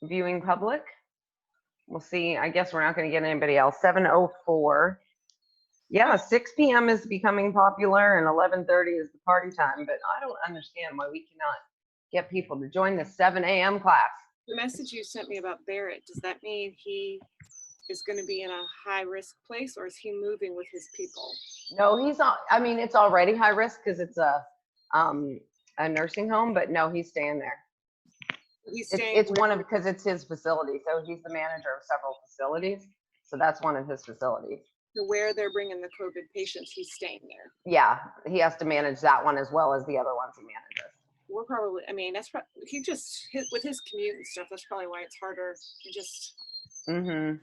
viewing public. We'll see. I guess we're not going to get anybody else. 7:04. Yeah, 6 p.m. is becoming popular and 11:30 is the party time, but I don't understand why we cannot get people to join the 7 a.m. class. The message you sent me about Barrett, does that mean he is going to be in a high risk place, or is he moving with his people? No, he's not. I mean, it's already high risk because it's a nursing home, but no, he's staying there. He's staying. It's one of, because it's his facility, so he's the manager of several facilities, so that's one of his facilities. So where they're bringing the COVID patients, he's staying there. Yeah, he has to manage that one as well as the other ones he manages. We're probably, I mean, that's probably, with his commute and stuff, that's probably why it's harder to just. Mm-hmm.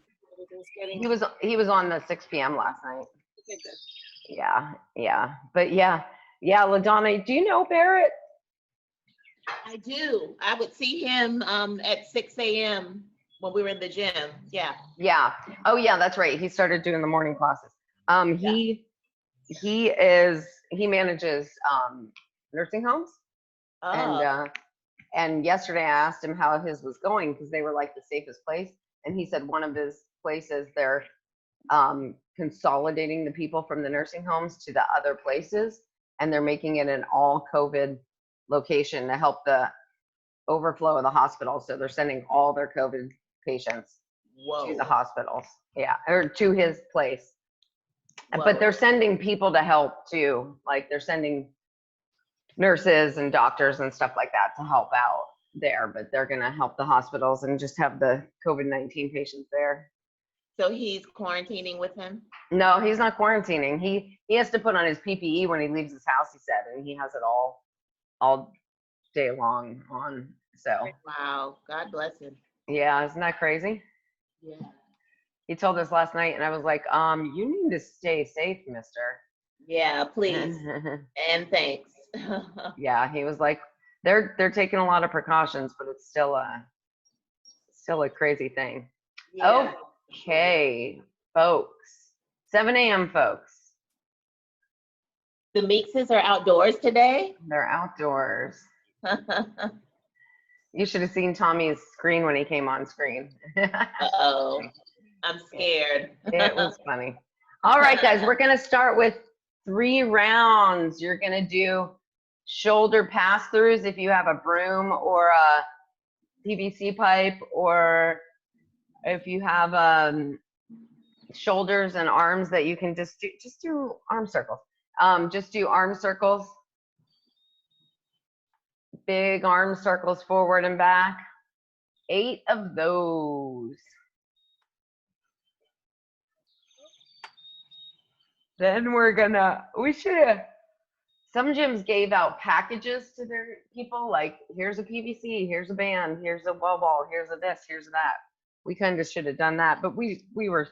He was on the 6 p.m. last night. Okay, good. Yeah. But yeah, LaDonna, do you know Barrett? I do. I would see him at 6 a.m. when we were in the gym. Yeah. Yeah. Oh yeah, that's right. He started doing the morning classes. He manages nursing homes. Oh. And yesterday I asked him how his was going because they were like the safest place. And he said one of his places, they're consolidating the people from the nursing homes to the other places. And they're making it an all COVID location to help the overflow of the hospital. So they're sending all their COVID patients to the hospitals. Yeah, or to his place. Whoa. But they're sending people to help too. Like they're sending nurses and doctors and stuff like that to help out there, but they're going to help the hospitals and just have the COVID-19 patients there. So he's quarantining with him? No, he's not quarantining. He has to put on his PPE when he leaves his house, he said, and he has it all day long on. So wow, God bless him. Yeah, isn't that crazy? Yeah. He told us last night and I was like, you need to stay safe, mister. Yeah, please. And thanks. Yeah, he was like, they're taking a lot of precautions, but it's still a crazy thing. Yeah. Okay, folks. 7 a.m. folks. The Meekses are outdoors today? They're outdoors. You should have seen Tommy's screen when he came on screen. Uh-oh. I'm scared. It was funny. All right, guys, we're going to start with 3 rounds. You're going to do shoulder pass-throughs if you have a broom or a PVC pipe, or if you have shoulders and arms that you can just do arm circles. Just do arm circles. Big arm circles forward and back. 8 of those. Then some gyms gave out packages to their people, like here's a PVC, here's a band, here's a wall ball, here's a this, here's that. We kind of should have done that, but we were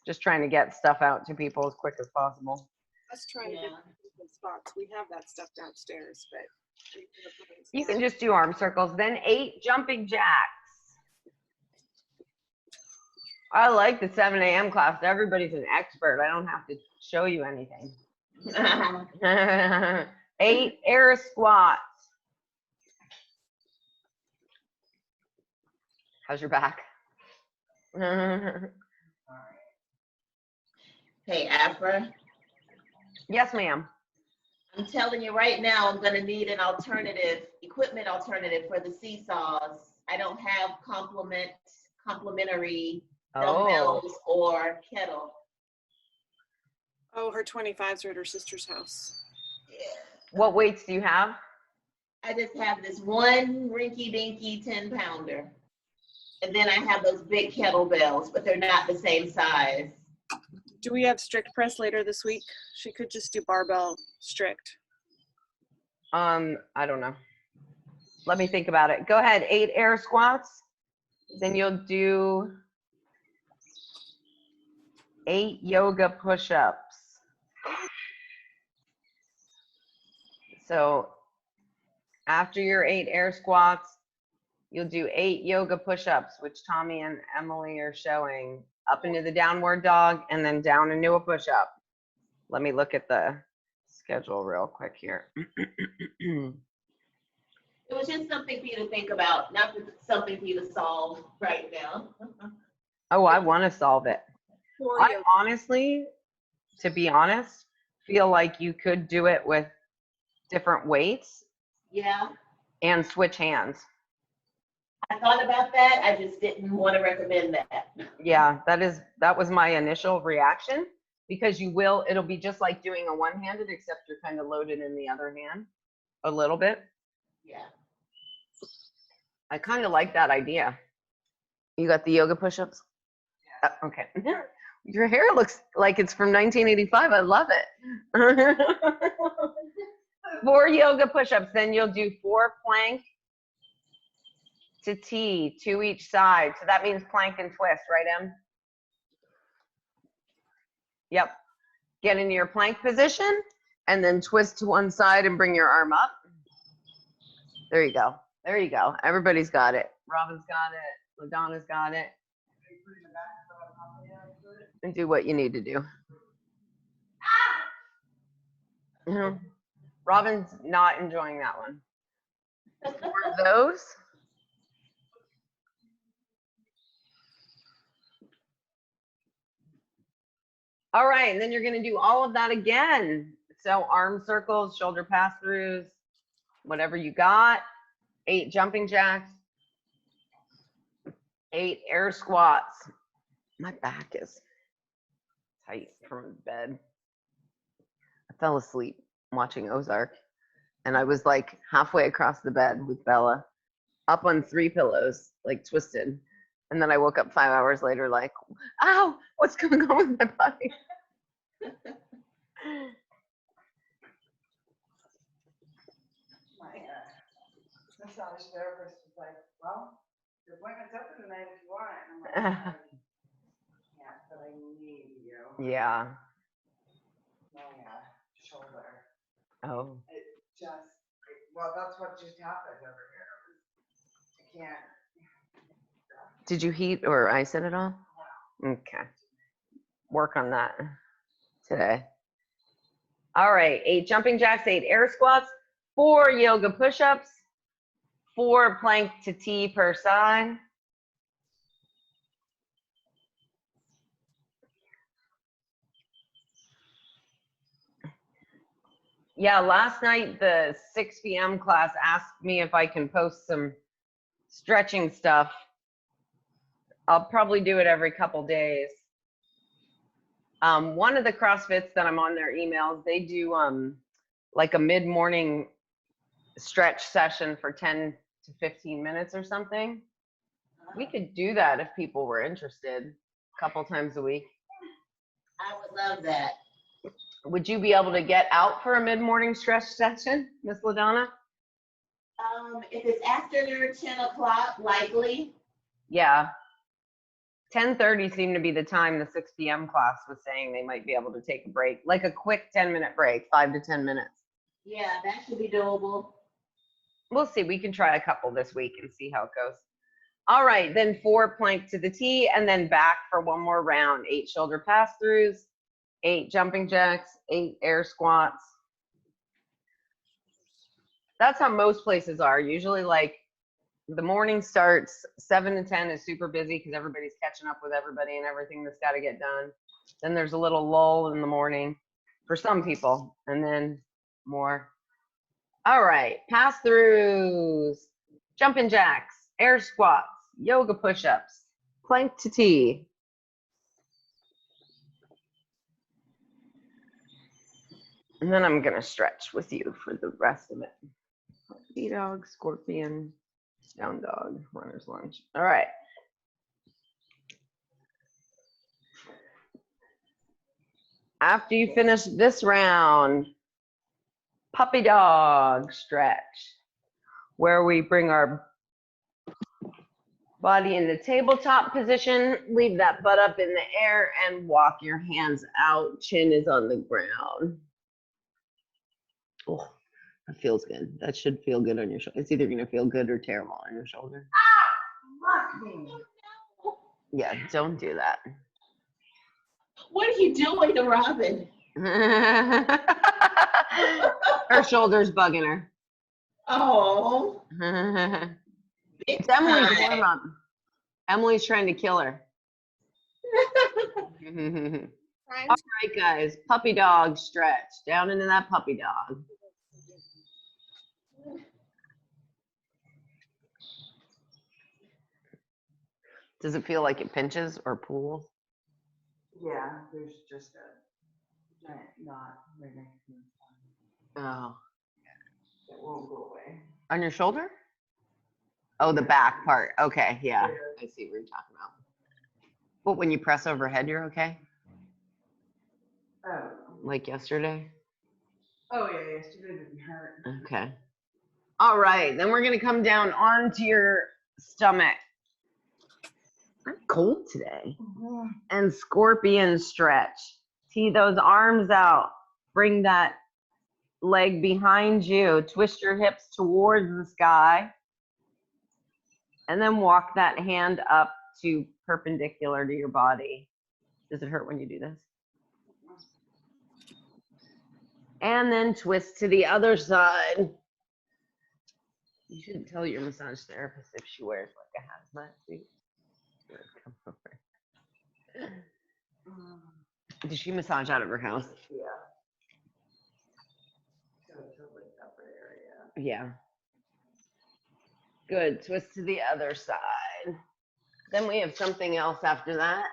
just trying to get stuff out to people as quick as possible. Let's try to get different spots. We have that stuff downstairs, but you can just do arm circles. Then 8 jumping jacks. I like the 7 a.m. class. Everybody's an expert. I don't have to show you anything. 8 air squats. How's your back? Hey, Afra. Yes, ma'am. I'm telling you right now, I'm going to need an equipment alternative for the seesaws. I don't have complimentary dumbbells or kettle. Oh, her 25s are at her sister's house. Yeah. What weights do you have? I just have this one rinky-dinky 10-pounder. And then I have those big kettlebells, but they're not the same size. Do we have strict press later this week? She could just do barbell strict. I don't know. Let me think about it. Go ahead, 8 air squats. Then you'll do 8 yoga push-ups. So after your 8 air squats, you'll do 8 yoga push-ups, which Tommy and Emily are showing, up into the downward dog and then down into a push-up. Let me look at the schedule real quick here. It was just something for you to think about, not something for you to solve right now. Oh, I want to solve it. For I you. honestly, to be honest, feel like you could do it with different weights Yeah, and switch hands. I thought about that. I just didn't want to recommend that. Yeah, that was my initial reaction, because it'll be just like doing a one-handed, except you're kind of loaded in the other hand a little bit. Yeah. I kind of like that idea. You got the yoga push-ups? Okay. Your hair looks like it's from 1985. I love it. 4 yoga push-ups, then you'll do 4 plank to T, 2 each side. So that means plank and twist, right, Em? Yep. Get into your plank position and then twist to one side and bring your arm up. There you go. There you go. Everybody's got it. Robin's got it. LaDonna's got it. And do what you need to do. Robin's not enjoying that one. 4 of those. All right, and then you're going to do all of that again. So arm circles, shoulder pass-throughs, whatever you got. 8 jumping jacks, 8 air squats. My back is tight from bed. I fell asleep watching Ozark, and I was like halfway across the bed with Bella, up on 3 pillows, like twisted. And then I woke up 5 hours later, like, ow, what's going on with my body? My massage therapist was like, well, your appointment's open tonight if you want. And I'm like, yeah, but I need you. Yeah. My shoulder. Oh. Well, that's what just happened over here. I can't. Did you heat or ice it at all? Okay. Work on that today. All right. 8 jumping jacks, 8 air squats, 4 yoga push-ups, 4 plank to T per side. Yeah, last night the 6 p.m. class asked me if I can post some stretching stuff. I'll probably do it every couple days. One of the CrossFits that I'm on their emails, they do like a mid-morning stretch session for 10 to 15 minutes or something. We could do that if people were interested, a couple times a week. I would love that. Would you be able to get out for a mid-morning stretch session, Miss LaDonna? If it's after 10 o'clock, likely. Yeah. 10:30 seemed to be the time the 6 p.m. class was saying they might be able to take a break, like a quick 10-minute break, 5 to 10 minutes. Yeah, that should be doable. We'll see. We can try a couple this week and see how it goes. All right, then 4 plank to the T and then back for one more round. 8 shoulder pass-throughs, 8 jumping jacks, 8 air squats. That's how most places are. Usually like the morning starts 7 to 10 is super busy because everybody's catching up with everybody and everything that's got to get done. Then there's a little lull in the morning for some people and then more. All right, pass-throughs, jumping jacks, air squats, yoga push-ups, plank to T. And then I'm gonna stretch with you for the rest of it. T-dog, scorpion, down dog, runner's lunge. All right. After you finish this round, puppy dog stretch, where we bring our body in the tabletop position, leave that butt up in the air and walk your hands out. Chin is on the ground. Oh, that feels good. That should feel good on your shoulder. It's either going to feel good or terrible on your shoulder. Fuck me. Yeah, don't do that. What are you doing to Robin? Her shoulder's bugging her. Oh, big It's Emily's time. warm up. Emily's trying to kill her. All Trying right, guys. Puppy dog stretch. Down into that puppy dog. Does it feel like it pinches or pulls? Yeah, there's just a giant knot right next to the spine. Oh. It won't go away. On your shoulder? Oh, the back part. Okay, yeah. I see what you're talking about. But when you press overhead, you're okay? Oh. Like yesterday? Oh yeah, yesterday didn't hurt. Okay. All right, then we're gonna come down onto your stomach. I'm cold today. And scorpion stretch. Tee those arms out. Bring that leg behind you. Twist your hips towards the sky. And then walk that hand up to perpendicular to your body. Does it hurt when you do this? And then twist to the other side. You shouldn't tell your massage therapist if she wears like a hazmat suit. Come over. Did she massage out of her house? Yeah. So it's a like upper area. Yeah. Good. Twist to the other side. Then we have something else after that.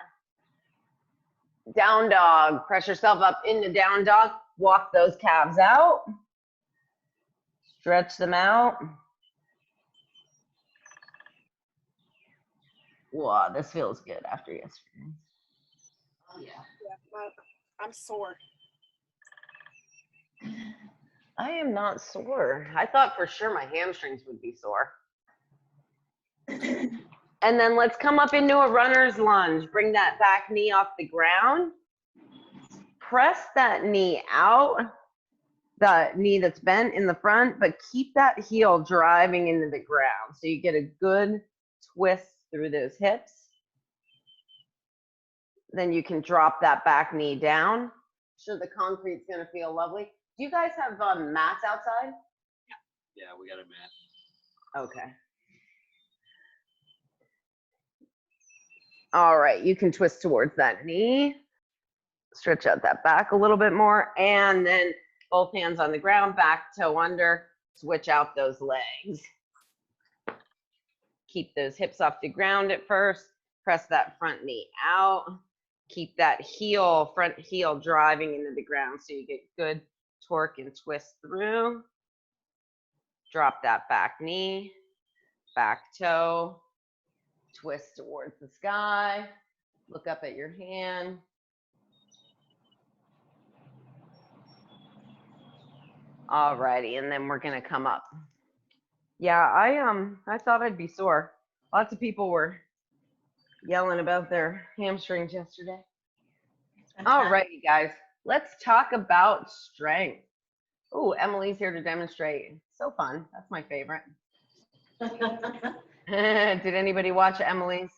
Down dog. Press yourself up into down dog. Walk those calves out. Stretch them out. Wow, this feels good after yesterday. Oh, yeah. I'm sore. I am not sore. I thought for sure my hamstrings would be sore. And then let's come up into a runner's lunge. Bring that back knee off the ground. Press that knee out, the knee that's bent in the front, but keep that heel driving into the ground. So you get a good twist through those hips. Then you can drop that back knee down. Sure, the concrete's gonna feel lovely. Do you guys have mats outside? Yeah, we got a mat. Okay. All right, you can twist towards that knee. Stretch out that back a little bit more. And then both hands on the ground, back toe under. Switch out those legs. Keep those hips off the ground at first. Press that front knee out. Keep that heel, front heel driving into the ground so you get good torque and twist through. Drop that back knee, back toe, twist towards the sky. Look up at your hand. All righty, and then we're gonna come up. Yeah, I thought I'd be sore. Lots of people were yelling about their hamstrings yesterday. All righty, guys, let's talk about strength. Oh, Emily's here to demonstrate. So fun. That's my favorite. Did anybody watch Emily's?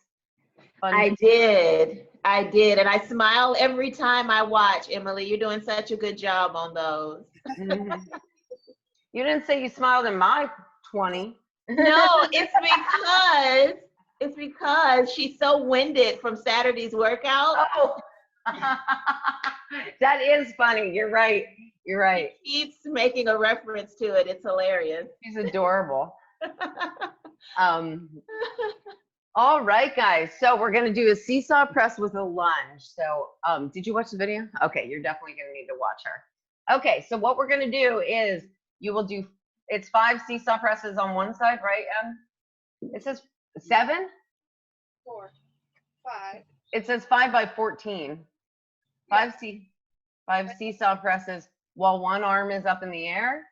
Fun? I did. And I smile every time I watch. Emily, you're doing such a good job on those. You didn't say you smiled in my 20. No, it's because she's so winded from Saturday's workout. Oh, that is funny. You're right. You're right. She keeps making a reference to it. It's hilarious. She's adorable. All right, guys. So we're going to do a seesaw press with a lunge. So did you watch the video? Okay, you're definitely going to need to watch her. Okay, so what we're going to do is you will do, it's 5 seesaw presses on one side, right, Em? It says 7? 4, 5. It says 5 by 14. 5 seesaw presses while one arm is up in the air,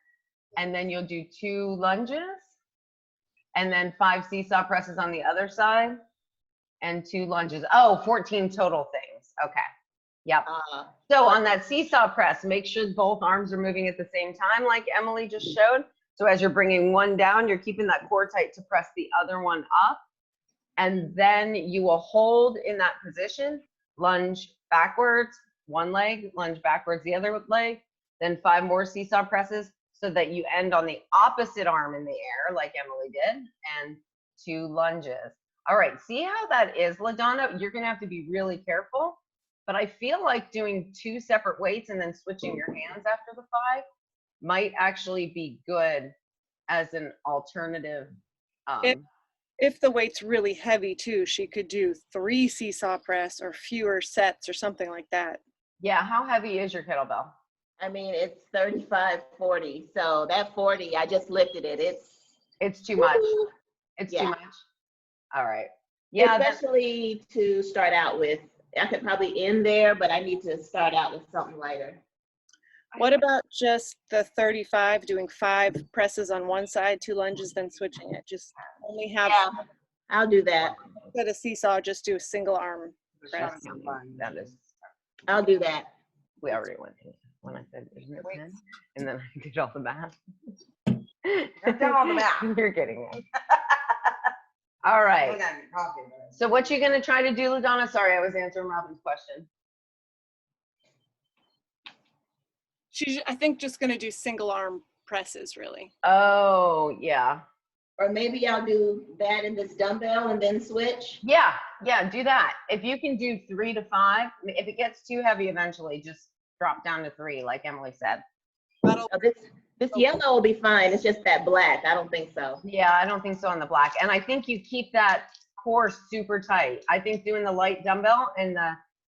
and then you'll do 2 lunges, and then 5 seesaw presses on the other side, and 2 lunges. Oh, 14 total things. Okay. Yep. So on that seesaw press, make sure both arms are moving at the same time, like Emily just showed. So as you're bringing one down, you're keeping that core tight to press the other one up. And then you will hold in that position, lunge backwards, one leg, lunge backwards, the other leg, then 5 more seesaw presses. so that you end on the opposite arm in the air like Emily did, and 2 lunges. All right, see how that is, LaDonna? You're gonna have to be really careful, but I feel like doing 2 separate weights and then switching your hands after the 5 might actually be good as an alternative. If the weight's really heavy too, she could do 3 seesaw press or fewer sets or something like that. Yeah, how heavy is your kettlebell? I mean, it's 35, 40. So that 40, I just lifted it. It's too much. Woo-hoo. It's Yeah. too much. All right. Yeah, Especially to start out with. I could probably end there, but I need to start out with something lighter. What about just the 35, doing 5 presses on one side, 2 lunges, then switching it? Just only have, Yeah, I'll do that. instead of seesaw, just do a single arm press. that is. I'll do that. We already went through when I said, isn't it 10? And then I did all the math. I've done all the math. You're kidding me. All I right. got any coffee, but So what you gonna try to do, LaDonna? Sorry, I was answering Robin's question. She's, I think, just going to do single arm presses, really. Oh, yeah. Or maybe I'll do that in this dumbbell and then switch. Yeah, do that. If you can do 3 to 5, if it gets too heavy eventually, just drop down to 3, like Emily said. That'll, Oh, this yellow will be fine. It's just that black. I don't think so. Yeah, I don't think so on the black. And I think you keep that core super tight. I think doing the light dumbbell and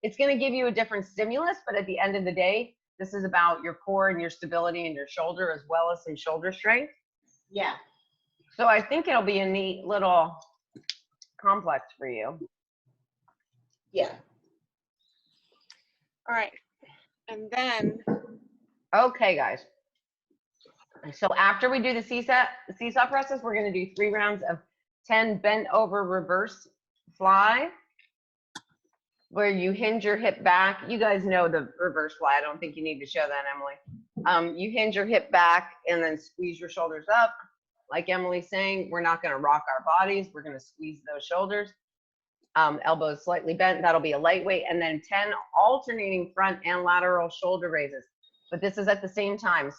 it's going to give you a different stimulus, but at the end of the day, this is about your core and your stability and your shoulder, as well as some shoulder strength. Yeah. So I think it'll be a neat little complex for you. Yeah. all right. And then, Okay, guys. So after we do the seesaw presses, we're going to do 3 rounds of 10 bent over reverse fly, where you hinge your hip back. You guys know the reverse fly. I don't think you need to show that, Emily. You hinge your hip back and then squeeze your shoulders up. Like Emily's saying, we're not going to rock our bodies. We're going to squeeze those shoulders. Elbows slightly bent. That'll be a lightweight. And then 10 alternating front and lateral shoulder raises. But this is at the same time.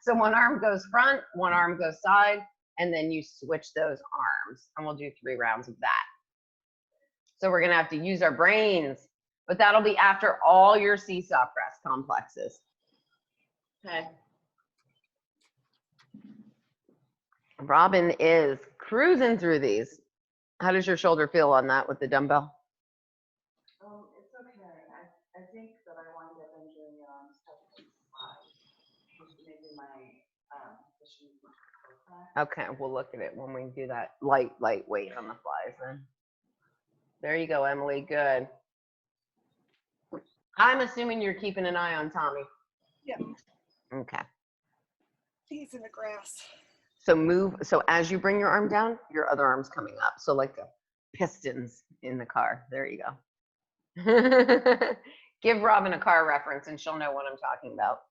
So one arm goes front, one arm goes side, and then you switch those arms. And we'll do 3 rounds of that. So we're going to have to use our brains, but that'll be after all your seesaw press complexes. Okay. Robin is cruising through these. How does your shoulder feel on that with the dumbbell? it's okay. I think that I wind up injuring it on stuff like maybe my fishing. Okay, we'll look at it when we do that lightweight on the flies then. There you go, Emily. Good. I'm assuming you're keeping an eye on Tommy. yeah, Okay. he's in the grass. So as you bring your arm down, your other arm's coming up. So like the pistons in the car. There you go. Give Robin a car reference and she'll know what I'm talking about.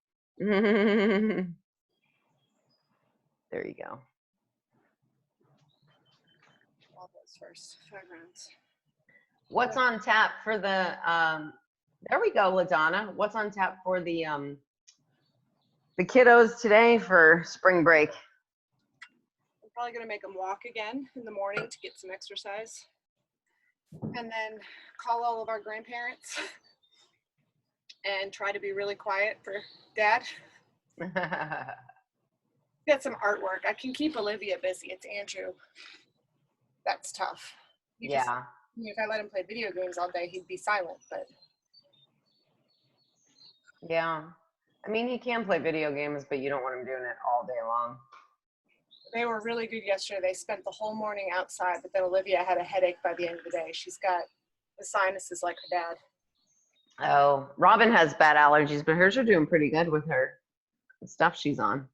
There you go. All those first 5 rounds. What's on tap for the, there we go, LaDonna. What's on tap for the kiddos today for spring break? I'm probably going to make them walk again in the morning to get some exercise. And then call all of our grandparents and try to be really quiet for Dad. Get some artwork. I can keep Olivia busy. It's Andrew. That's tough. Yeah. If I let him play video games all day, he'd be silent, but. Yeah. I mean, he can play video games, but you don't want him doing it all day long. They were really good yesterday. They spent the whole morning outside, but then Olivia had a headache by the end of the day. She's got the sinuses like her dad. Oh, Robin has bad allergies, but hers are doing pretty good with her stuff she's on.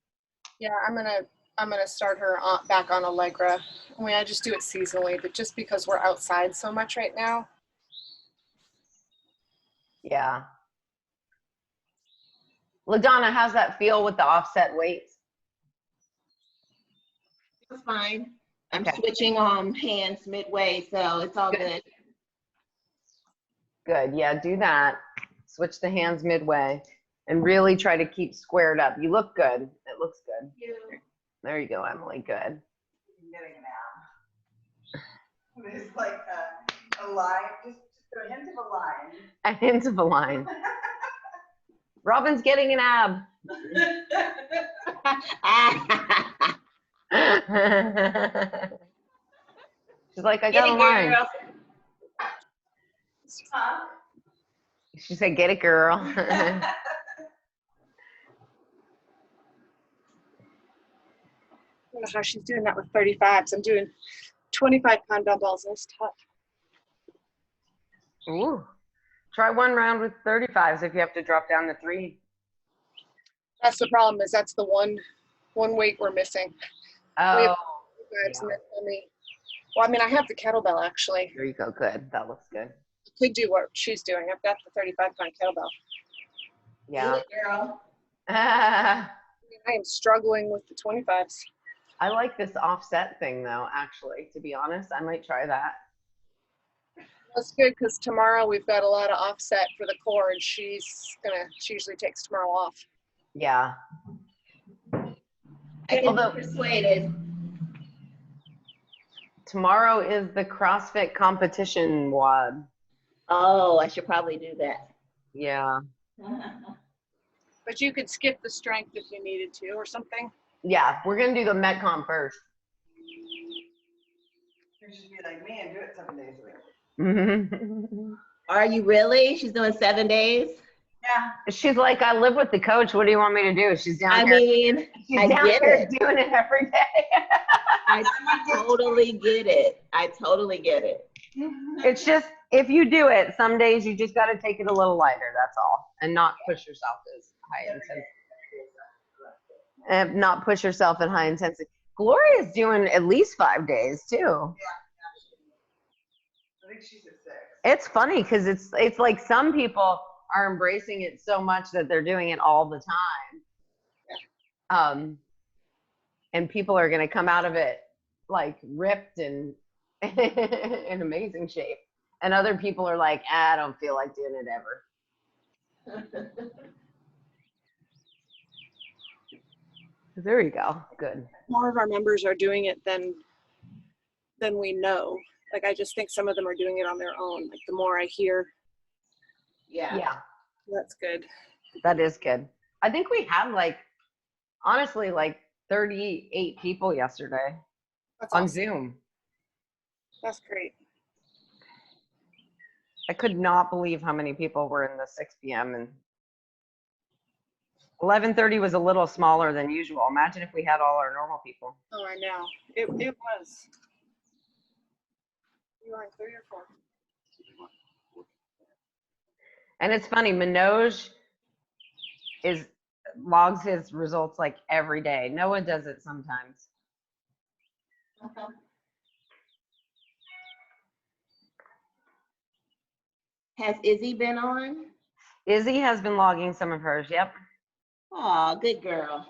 Yeah, I'm gonna start her back on Allegra. I mean, I just do it seasonally, but just because we're outside so much right now. Yeah. LaDonna, how's that feel with the offset weights? It's fine. I'm Okay. switching hands midway, so it's all good. Good. Yeah, do that. Switch the hands midway. And really try to keep squared up. You look good. It looks good. Thank you. There you go, Emily. Good. I'm getting an ab. It's like a line, just a hint of a line. A hint of a line. Robin's getting an ab. She's like, I Get got a it, line. girl. Huh? She said, get it, girl. I don't know how she's doing that with 35s. I'm doing 25-pound dumbbells, and it's tough. Ooh. Try one round with 35s if you have to drop down to 3. That's the problem, is that's the one weight we're missing. Oh, And then only, well, I mean, I have the kettlebell, actually. there you go. Good. That looks good. I could do what she's doing. I've got the 35-pound kettlebell. Yeah. Do it, girl. I am struggling with the 25s. I like this offset thing though, actually, to be honest. I might try that. That's good, because tomorrow we've got a lot of offset for the core, and she usually takes tomorrow off. Yeah. I can Although- be persuaded. Tomorrow is the CrossFit competition WOD. Oh, I should probably do that. Yeah. But you could skip the strength if you needed to or something. Yeah. We're going to do the Metcon first. You should be like me and do it 7 days a week. Are you really? She's doing 7 days? Yeah. She's like, I live with the coach. What do you want me to do? She's down I here. mean, She's I down get here it. doing it every day. I totally get it. I totally get it. It's just, if you do it, some days you just got to take it a little lighter. That's all. And not push yourself as high intensity. And not push yourself at high intensity. Gloria's doing at least 5 days too. I think she's at 6. It's funny because it's like some people are embracing it so much that they're doing it all the time. And people are going to come out of it like ripped and in amazing shape. And other people are like, I don't feel like doing it ever. There you go. Good. More of our members are doing it than we know. Like, I just think some of them are doing it on their own. Like, the more I hear, Yeah. Yeah, that's good. that is good. I think we had honestly, 38 people yesterday That's on awesome. Zoom. That's great. I could not believe how many people were in the 6 p.m. and 11:30 was a little smaller than usual. Imagine if we had all our normal people. Oh, I know. It was. You were in 3 or 4. And it's funny, Manoj logs his results like every day. Noah does it sometimes. Has Izzy been on? Izzy has been logging some of hers. Yep. Oh, good girl.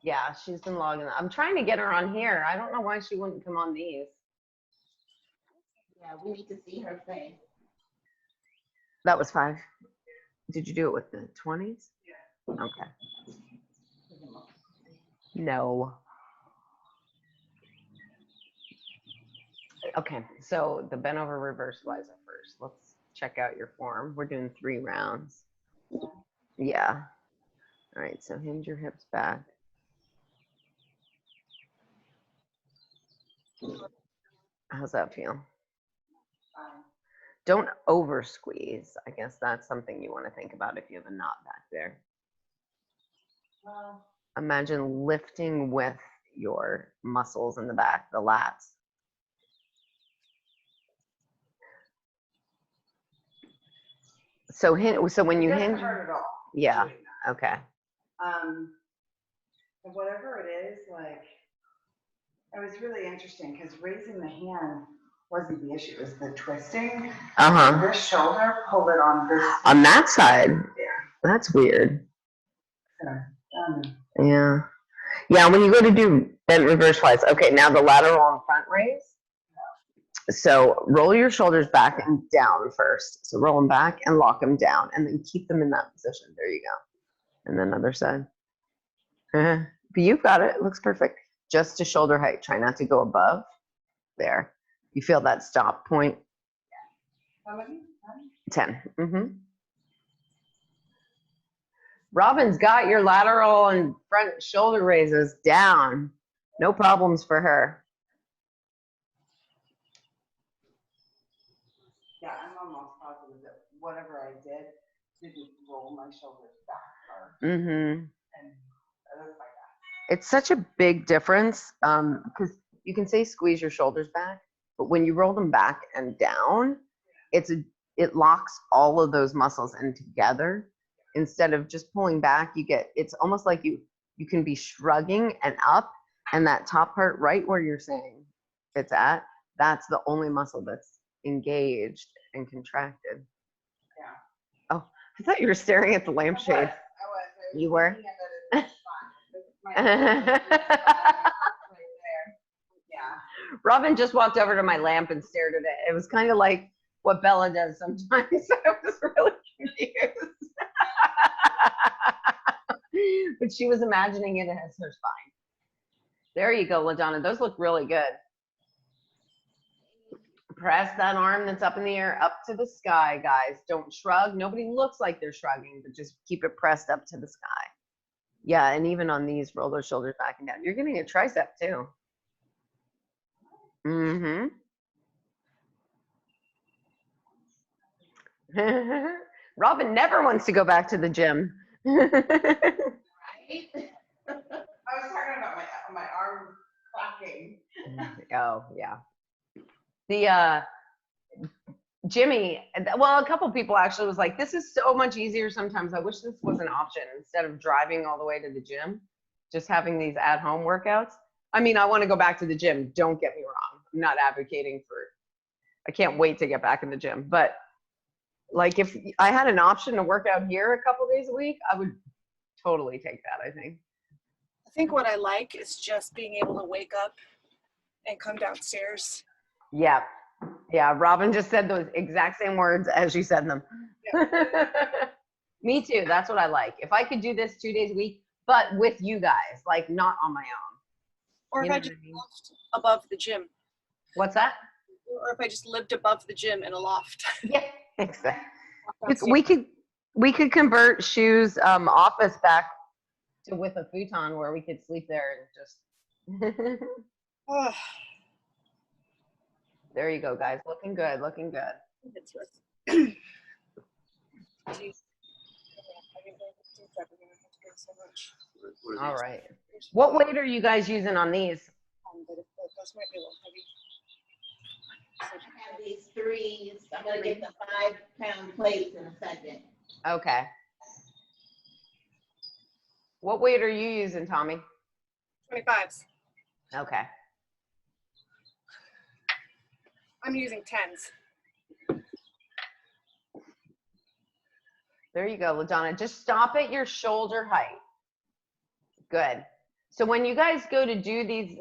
Yeah, she's been logging. I'm trying to get her on here. I don't know why she wouldn't come on these. Yeah, we need to see her face. That was 5. Did you do it with the 20s? Yeah. Okay. No. Okay, so the bent over reverse flies up first. Let's check out your form. We're doing 3 rounds. Yeah. All right, so hinge your hips back. How's that feel? Don't over squeeze. I guess that's something you want to think about if you have a knot back there. Imagine lifting with your muscles in the back, the lats. So when you It doesn't hinge, hurt at all. yeah, doing that. okay. And whatever it is, it was really interesting because raising the hand wasn't the issue. It was the twisting. Uh-huh. This shoulder pulled it on this. On that side, Yeah. that's weird. So, Yeah. Yeah, when you go to do bent reverse flies, okay, now the lateral and front raise. So roll your shoulders back and down first. So roll them back and lock them down and then keep them in that position. There you go. And then other side. But you've got it. It looks perfect. Just to shoulder height. Try not to go above. There. You feel that stop point? How many? 10. Robin's got your lateral and front shoulder raises down. No problems for her. Yeah, I'm almost positive that whatever I didn't roll my shoulders back hard. And I look like that. It's such a big difference because you can say squeeze your shoulders back, but when you roll them back and down, it locks all of those muscles in together. Instead of just pulling back, it's almost like you can be shrugging and up, and that top part right where you're saying it's at, that's the only muscle that's engaged and contracted. Yeah. Oh, I thought you were staring at the lampshade. I was. You were? Looking at it, it's fine. My shoulders is fine. Right there. Yeah. Robin just walked over to my lamp and stared at it. It was kind of like what Bella does sometimes. I was really confused. But she was imagining it as her spine. There you go, LaDonna. Those look really good. Press that arm that's up in the air up to the sky, guys. Don't shrug. Nobody looks like they're shrugging, but just keep it pressed up to the sky. Yeah, and even on these, roll those shoulders back and down. You're getting a tricep too. Robin never wants to go back to the gym. Right? I was talking about my arm clapping. Oh, yeah. The Jimmy, well, a couple people actually was like, this is so much easier sometimes. I wish this was an option instead of driving all the way to the gym, just having these at-home workouts. I mean, I want to go back to the gym. Don't get me wrong. I'm not advocating for, I can't wait to get back in the gym. But like if I had an option to work out here a couple days a week, I would totally take that, I think. I think what I like is just being able to wake up and come downstairs. Yeah. Yeah. Robin just said those exact same words as you said them. Yeah. Me too. That's what I like. If I could do this 2 days a week, but with you guys, like not on my own. Or You if know I what just I mean? lived above the gym. What's that? Or if I just lived above the gym in a loft. Yeah, exactly. Downstairs. We could convert Shu's office back to with a futon where we could sleep there and just. Oh, There you go, guys. Looking good. Looking good. it's worth. All right. What weight are you guys using on these? Those might be a little heavy. I have these threes. I'm gonna get the 5-pound plates in a second. Okay. What weight are you using, Tommy? 25s. Okay. I'm using 10s. There you go, LaDonna. Just stop at your shoulder height. Good. So when you guys go to do these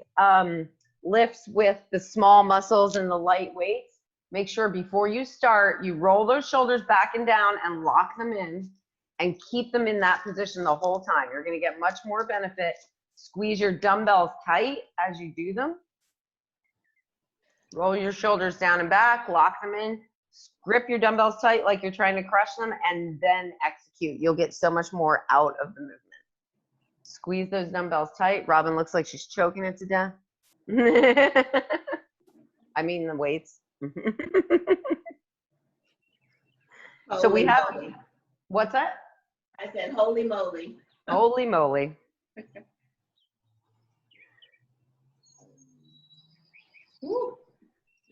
lifts with the small muscles and the light weights, make sure before you start, you roll those shoulders back and down and lock them in and keep them in that position the whole time. You're going to get much more benefit. Squeeze your dumbbells tight as you do them. Roll your shoulders down and back, lock them in, grip your dumbbells tight like you're trying to crush them, and then execute. You'll get so much more out of the movement. Squeeze those dumbbells tight. Robin looks like she's choking it to death. I mean the weights. So we have, what's that? I said, holy moly. Holy moly. Woo.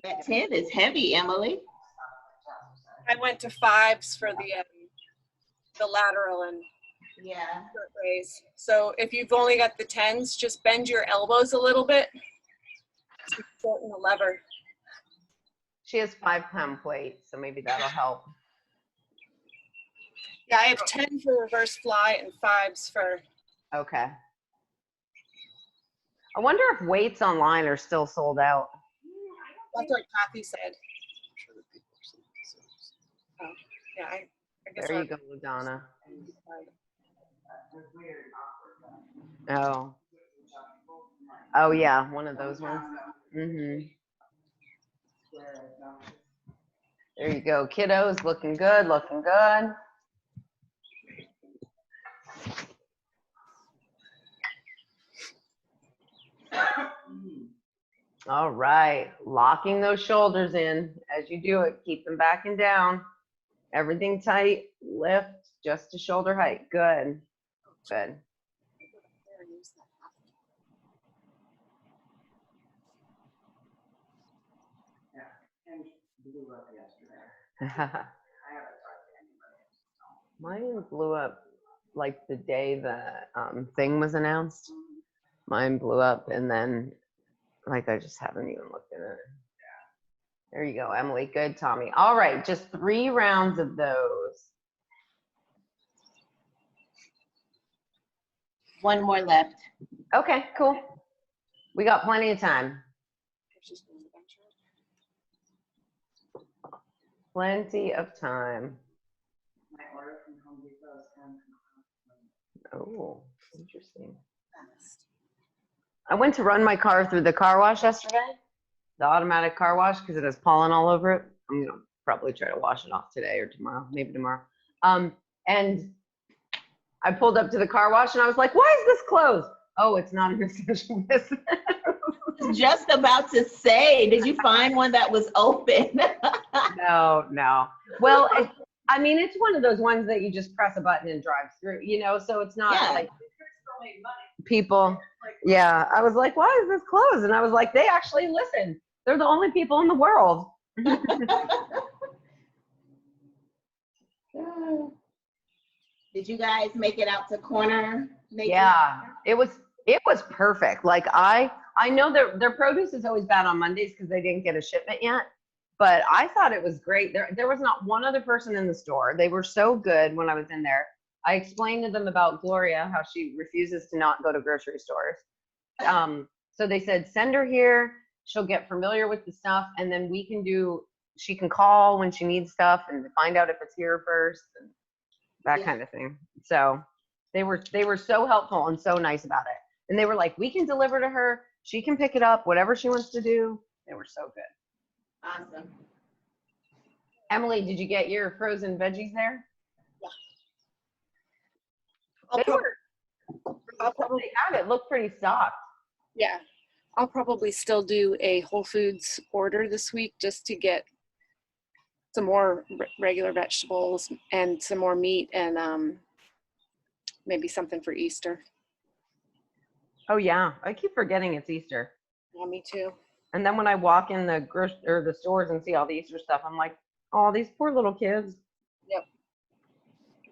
That 10 is heavy, Emily. I went to 5s for the lateral and Yeah. short raise. So if you've only got the 10s, just bend your elbows a little bit to shorten the lever. She has 5-pound plates, so maybe that'll help. Yeah, I have 10 for reverse fly and 5s for Okay. I wonder if weights online are still sold out. That's what Kathy said. I'm sure that people are saying this. Yeah, I guess. There our- you go, Donna. It's weird and awkward, but Oh, it's like, oh yeah, one of those ones. Mm-hmm. where it's not- There you go, kiddos, looking good, looking good. All right, locking those shoulders in as you do it. Keep them back and down. Everything tight, lift just to shoulder height. Good, good. And blew up yesterday. I haven't talked to anybody. Mine blew up like the day the thing was announced. Mine blew up and then like I just haven't even looked at it. There you go, Emily. Good, Tommy. All right, just 3 rounds of those. One more left. Okay, cool. We got plenty of time. Plenty of time. My order from Home Depot is coming. Oh, interesting. I went to run my car through the car wash yesterday, the automatic car wash, because it has pollen all over it. I'm gonna probably try to wash it off today or tomorrow, maybe tomorrow. And I pulled up to the car wash and I was like, why is this closed? Oh, it's not an essential business. Just about to say, did you find one that was open? No. Well, I mean, it's one of those ones that you just press a button and drive through, you know, so it's not Yeah. like people. Yeah, I was like, why is this closed? And I was like, they actually listen. They're the only people in the world. Did you guys make it out to corner? Yeah, it was perfect. Like I know their produce is always bad on Mondays because they didn't get a shipment yet, but I thought it was great. There was not one other person in the store. They were so good when I was in there. I explained to them about Gloria, how she refuses to not go to grocery stores. So they said, send her here. She'll get familiar with the stuff, and then she can call when she needs stuff and find out if it's here first, and that Yeah. kind of thing. So they were so helpful and so nice about it. And they were like, we can deliver to her. She can pick it up, whatever she wants to do. They were so good. Awesome. Emily, Did you get your frozen veggies there? I'll They prob- were, I'll probably, they had it looked pretty stocked. yeah, I'll probably still do a Whole Foods order this week just to get some more regular vegetables and some more meat and maybe something for Easter. Oh yeah, I keep forgetting it's Easter. Yeah, me too. And then when I walk in the stores and see all the Easter stuff, I'm like, oh, these poor little kids.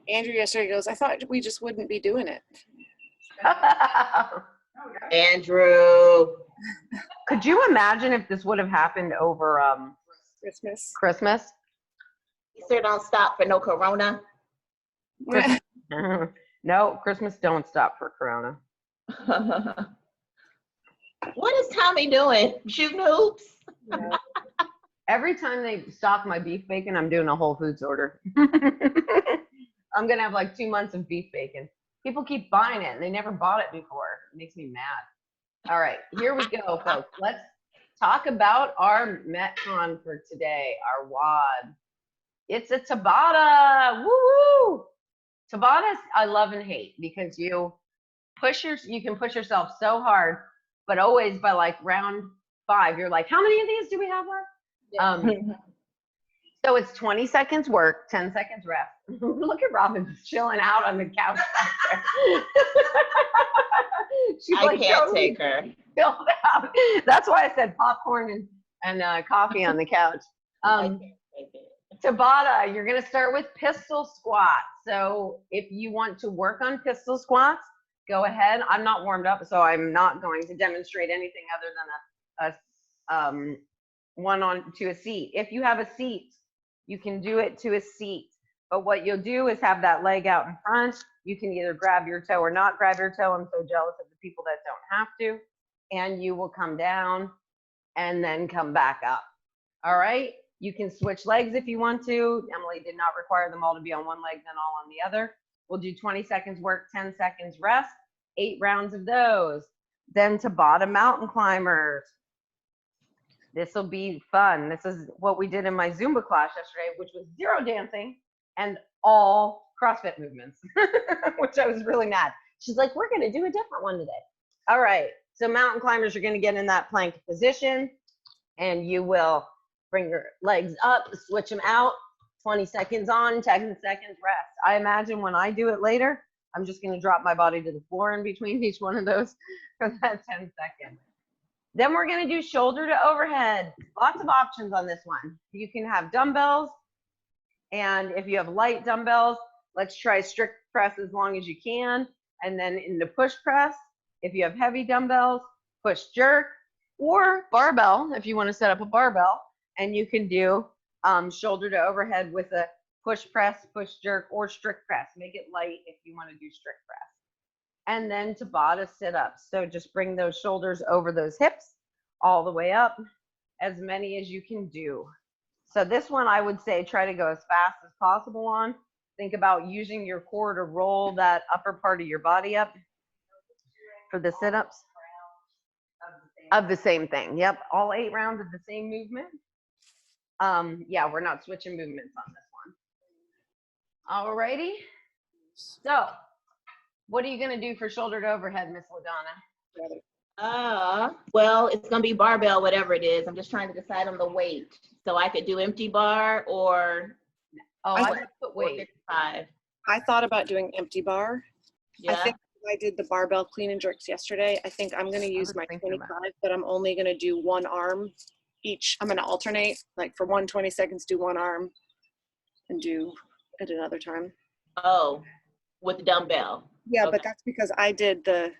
Andrew yesterday goes, I thought we just wouldn't be doing it. Andrew. Could you imagine if this would have happened over Christmas. Christmas? Easter don't stop for no corona. No, Christmas don't stop for Corona. What is Tommy doing? Shooting hoops? Yeah. Every time they stock my beef bacon, I'm doing a Whole Foods order. I'm gonna have like 2 months of beef bacon. People keep buying it and they never bought it before. It makes me mad. All right, here we go, folks. Let's talk about our Metcon for today, our WOD. It's a Tabata, woo-woo! Tabatas I love and hate because you can push yourself so hard, but always by like round 5, you're like, how many of these do we have left? So it's 20 seconds work, 10 seconds rest. Look at Robin just chilling out on the couch back there. She's I like can't totally take her. chilled out. That's why I said popcorn and coffee on the couch. I can't take it. Tabata, you're gonna start with pistol squats. So if you want to work on pistol squats, go ahead. I'm not warmed up, so I'm not going to demonstrate anything other than a one on to a seat. If you have a seat, you can do it to a seat. But what you'll do is have that leg out in front. You can either grab your toe or not grab your toe. I'm so jealous of the people that don't have to. and you will come down and then come back up. All right. You can switch legs if you want to. Emily did not require them all to be on one leg, then all on the other. We'll do 20 seconds work, 10 seconds rest, 8 rounds of those. Then Tabata mountain climbers. This will be fun. This is what we did in my Zumba class yesterday, which was 0 dancing and all CrossFit movements, which I was really mad. She's like, we're going to do a different one today. All right. So mountain climbers are going to get in that plank position, and you will bring your legs up, switch them out, 20 seconds on, 10 seconds rest. I imagine when I do it later, I'm just going to drop my body to the floor in between each one of those for that 10 seconds. Then we're going to do shoulder to overhead. Lots of options on this one. You can have dumbbells, and if you have light dumbbells, let's try strict press as long as you can, and then into push press. If you have heavy dumbbells, push jerk, or barbell if you want to set up a barbell, and you can do shoulder to overhead with a push press, push jerk, or strict press. Make it light if you want to do strict press. And then Tabata sit-ups. So just bring those shoulders over those hips all the way up, as many as you can do. So this one, I would say try to go as fast as possible on. Think about using your core to roll that upper part of your body up for the sit-ups. Of the same thing. Yep, all 8 rounds of the same movement. Yeah, we're not switching movements on this one. All righty. So, what are you gonna do for shoulder to overhead, Miss LaDonna? Well, it's gonna be barbell, whatever it is. I'm just trying to decide on the weight. So I could do empty bar or Oh, I would put weight. 55. I thought about doing empty bar. Yeah. I think I did the barbell clean and jerks yesterday. I think I'm going to use was my thinking 25, about but I'm only going to do one arm each. I'm going to alternate, like for 120 seconds, do one arm and do at another time. Oh, with the dumbbell. Yeah, Okay. but that's because I did the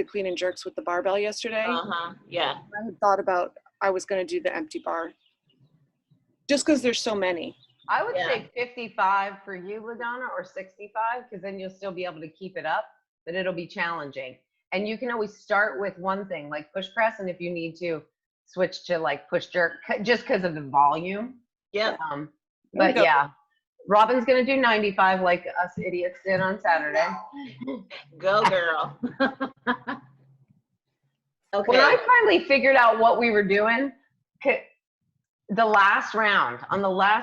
clean and jerks with the barbell yesterday. Yeah. I had thought about I was going to do the empty bar just because there's so many. I would Yeah. say 55 for you, LaDonna, or 65, because then you'll still be able to keep it up, but it'll be challenging. And you can always start with one thing, like push press, and if you need to switch to like push jerk, just because of the volume. Yep. But yeah, Robin's gonna do 95 like us idiots did on Saturday. Go girl. Okay. When I finally figured out what we were doing, on the last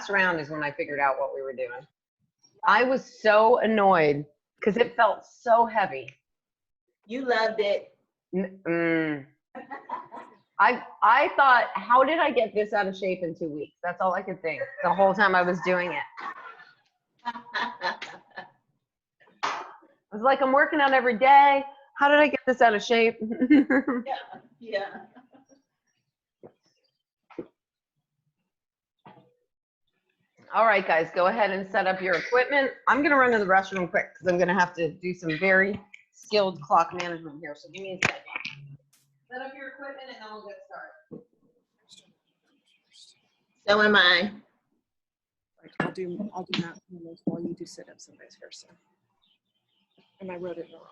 round is when I figured out what we were doing. I was so annoyed because it felt so heavy. You loved it. I thought, how did I get this out of shape in 2 weeks? That's all I could think the whole time I was doing it. I was like, I'm working out every day. How did I get this out of shape? Yeah. All right, guys, go ahead and set up your equipment. I'm going to run to the restroom quick because I'm going to have to do some very skilled clock management here. So give me a second. Set up your equipment and then we'll get started. So am I. Like I'll do mountain climbers while you do sit-ups and vice versa. And I wrote it wrong.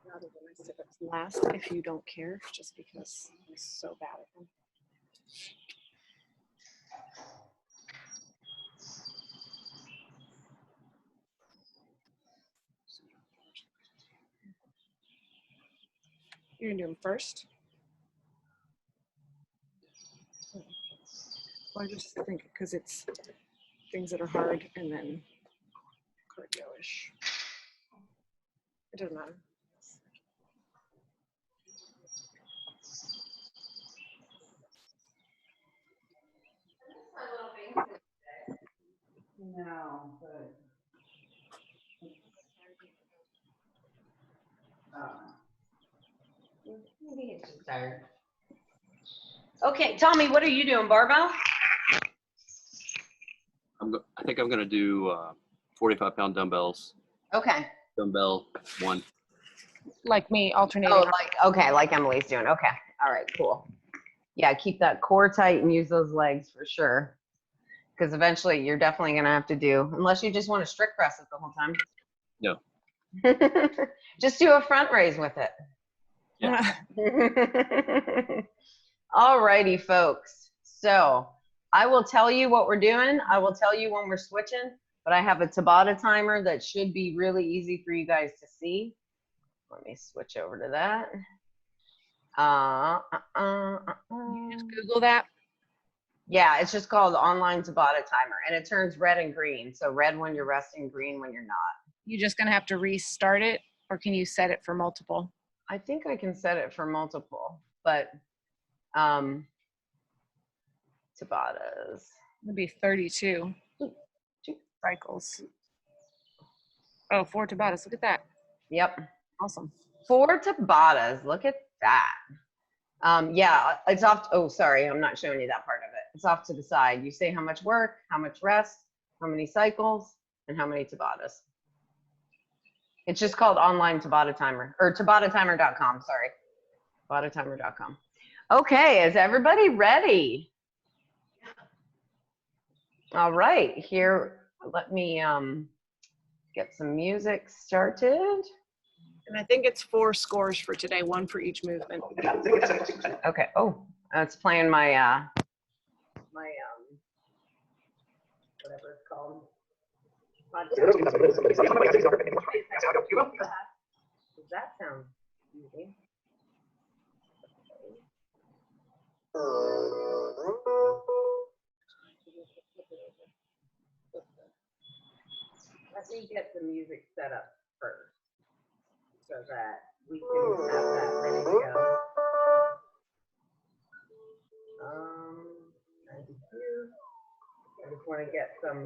Rather than my sit-ups last, if you don't care, just because I'm so bad at them. You're gonna do them first? Well, I just think because it's things that are hard and then cardio-ish. It doesn't matter. No, but. Maybe it's just tired. Okay, Tommy, what are you doing? Barbell? I think I'm going to do 45-pound dumbbells Okay. Dumbbell 1. Like me, alternating. Oh, like Emily's doing. Okay. All right, cool. Yeah, keep that core tight and use those legs for sure. Because eventually you're definitely going to have to do, unless you just want to strict press it the whole time. No. Just do a front raise with it. Yeah. All righty, folks. So I will tell you what we're doing. I will tell you when we're switching, but I have a Tabata timer that should be really easy for you guys to see. Let me switch over to that. Just Google that. Yeah, it's just called online Tabata timer, and it turns red and green. So red when you're resting, green when you're not. You're just gonna have to restart it, or can you set it for multiple? I think I can set it for multiple, but Tabatas. It'd be 32 cycles. Oh, 4 Tabatas. Look at that. Yep. Awesome. 4 Tabatas. Look at that. Yeah, it's off. Oh, sorry, I'm not showing you that part of it. It's off to the side. You say how much work, how much rest, how many cycles, and how many Tabatas. It's just called online Tabata timer, or TabataTimer.com. Sorry, TabataTimer.com. Okay, is everybody ready? All right, here. Let me get some music started. And I think it's 4 scores for today, 1 for each movement. Okay. Oh, it's playing my whatever it's called. Podcast. Does that sound easy? Let me get the music set up first so that we can have that ready to go. 92. I just want to get some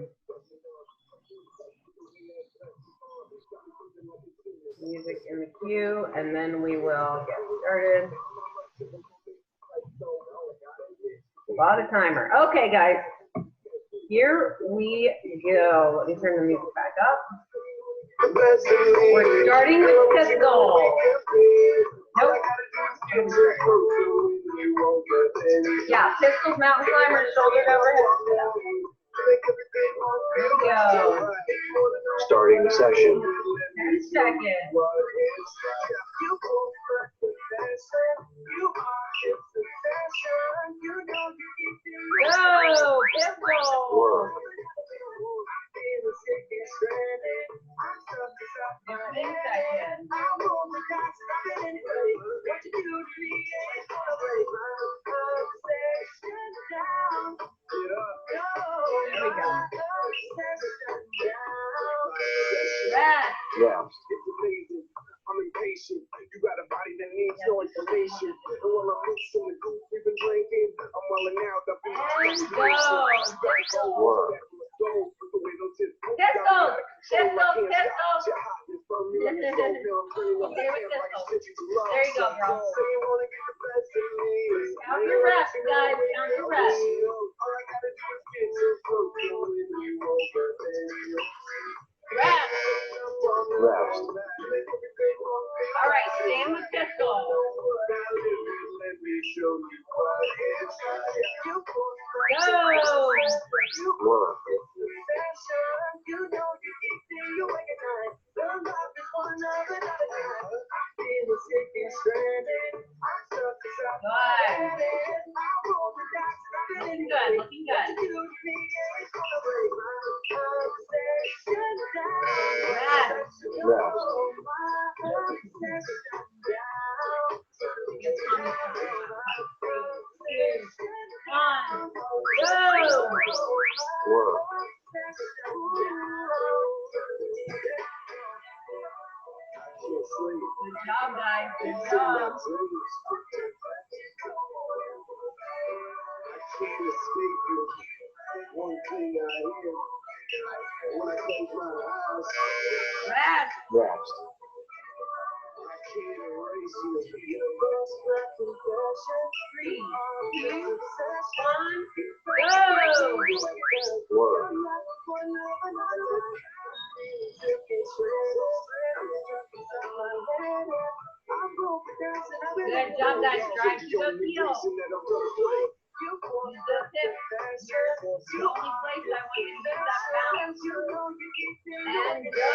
music in the queue, and then we will get started. A lot of timer. Okay, guys, here we go. Let me turn the music back up. We're starting with pistol. Nope. Yeah, pistols, mountain climbers, shoulder to overhead. Here we go. Starting the session. 10 seconds. Go, pistol. 15 seconds. There we go. Rest. Yeah. I'm impatient. You got a body that needs no information. And while I'm mixing the goop we've been drinking, I'm welling out. I've been There you go, girl. Count your reps, guys. Count your reps. Rest. Rest. All right, stand with pistol. Go. Work. Looking good, looking good. Rest. Rest. One. Go. Work. Good job, guys. Good job. One thing I hear when I close my eyes, Rest. Rest. I can't erase you. 3, 2, 1, go. Work. Good job, guys. Drive to those heels. Use those hips. You're the only place I want you to use that balance. And go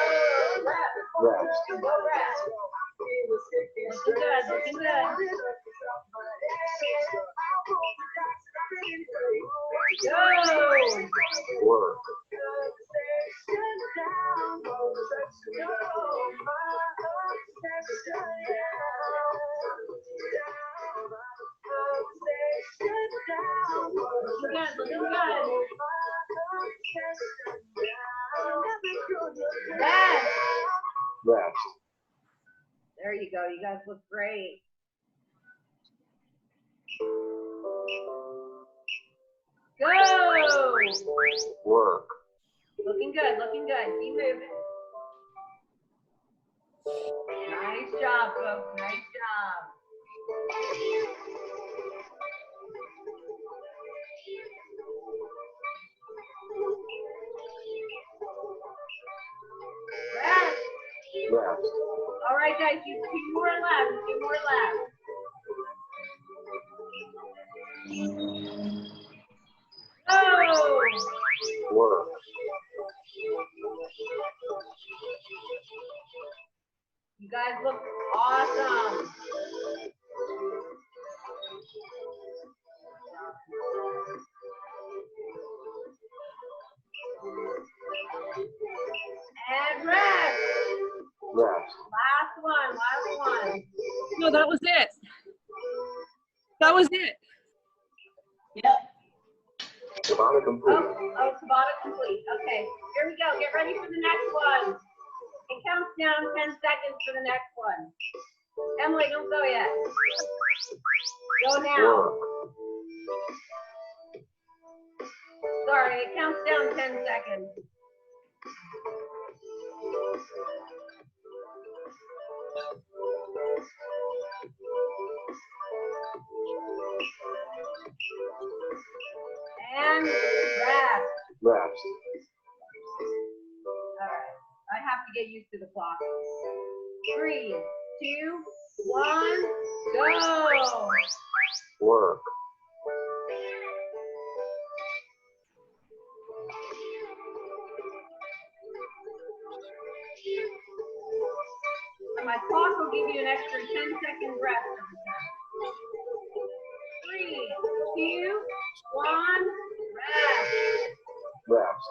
left. Rest. Go left. Looking good, looking good. Go. Work. Looking good, looking good. Yes. Rest. There you go. You guys look great. Go. Work. Looking good, looking good. Keep moving. Nice job, folks. Nice job. Rest. Rest. All right, guys, you 2 more laps. 2 more laps. Go. Work. You guys look awesome. And rest. Rest. Last one, last one. No, that was it. That was it. Yep. Tabata complete. Oh, Tabata complete. Okay, here we go. Get ready for the next one. It counts down 10 seconds for the next one. Emily, don't go yet. Go now. Work. Sorry, it counts down 10 seconds. And rest. Rest. All right. I have to get used to the clock. 3, 2, 1, go. Work. And my clock will give you an extra 10-second rest. 3, 2, 1, rest. Rest.